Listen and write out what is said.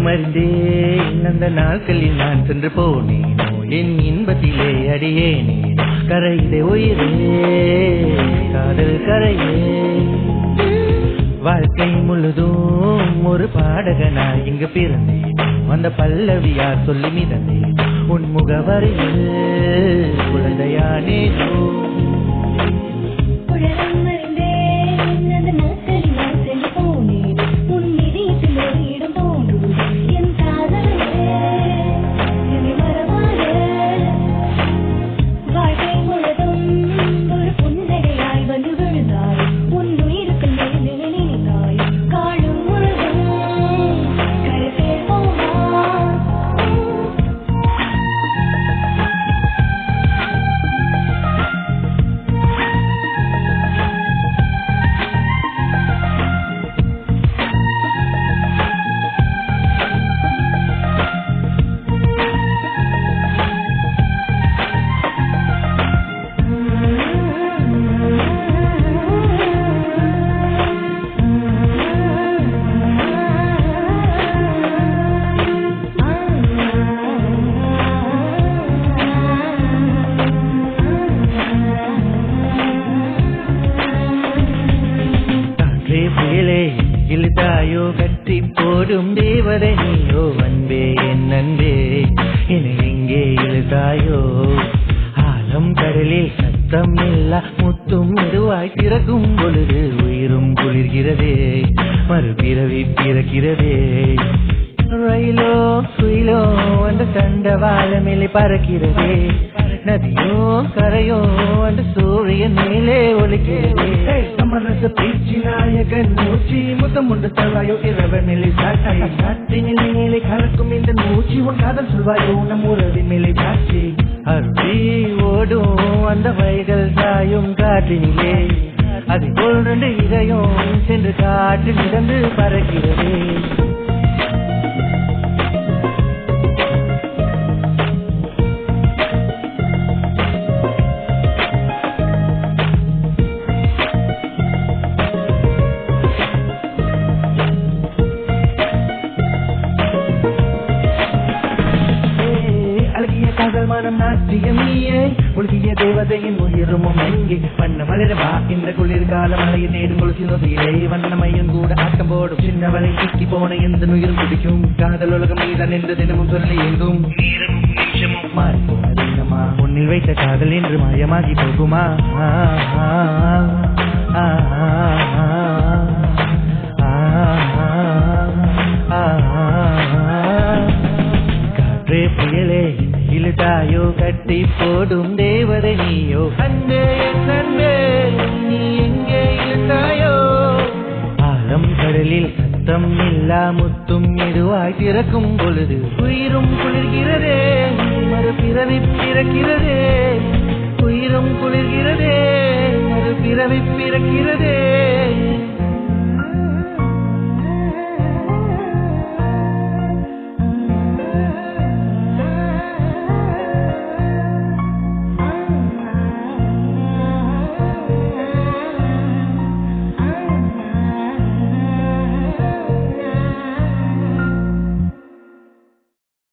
அறிந்தேன் அந்த நாட்களில் நான் சென்று போனேனோ என் இன்பத்திலே அடியேனே கரையிலே உயிரே காதல் கரையே வாழ்க்கை முழுதும் ஒரு பாடகனாய் இங்கு பிறந்தேன் வந்த பல்லவியா சொல்லி மிதந்தேன் உன் முகவரியில் குழந்தையானே இழுதாயோ கட்டி போடும் தேவதை நீயோ அன்பே என் அன்பே என்னை எங்கே இழுதாயோ ஆழம் கடலில் சத்தம் இல்ல முத்தும் மெதுவாய் திறக்கும் பொழுது உயிரும் குளிர்கிறதே மறுபிறவி பிறக்கிறதே ரயிலோ குயிலோ அந்த தண்டவாள மேலே பறக்கிறதே நதியோ கரையோ அந்த சூரியன் மேலே ஒலிக்கிறதே சமரச பேச்சு நாயகன் மூச்சு முத்தம் உண்டு தருவாயோ இரவ மேலே சாட்சி காற்றினில் மேலே கலக்கும் இந்த மூச்சு உன் காதல் சொல்வாயோ நம் உறவி மேலே சாட்சி அருவி ஓடும் அந்த வயல்கள் சாயும் காற்றினிலே அது போல் ரெண்டு இதயம் சென்று காற்றில் மிதந்து பறக்கிறதே மனம் நாட்டியமியே உலகிய தேவதையின் உயிரும் எங்கே வண்ண மலரவா இந்த குளிர்கால மலையை தேடும் கொலுசிலே வண்ணமையும் கூட ஆட்டம் போடும் சின்னவளை சிக்கி போன எந்த உயிரும் குடிக்கும் காதல் உலகம் மீதான் என்று தினமும் சொல்லி எங்கும் நிமிஷமும் மாறி போனதுமா உன்னில் வைத்த காதல் என்று மாயமாகி போகுமா காற்றே புயலே இழுதாயோ கட்டி போடும் தேவதை நீயோ அன்பே அன்பே நீ எங்கே இழுதாயோ ஆழம் கடலில் சத்தம் இல்லா முத்தும் மெதுவாய் திறக்கும் பொழுது உயிரும் குளிர்கிறதே மறுபிறவி பிறக்கிறதே உயிரும் குளிர்கிறதே மறுபிறவி பிறக்கிறதே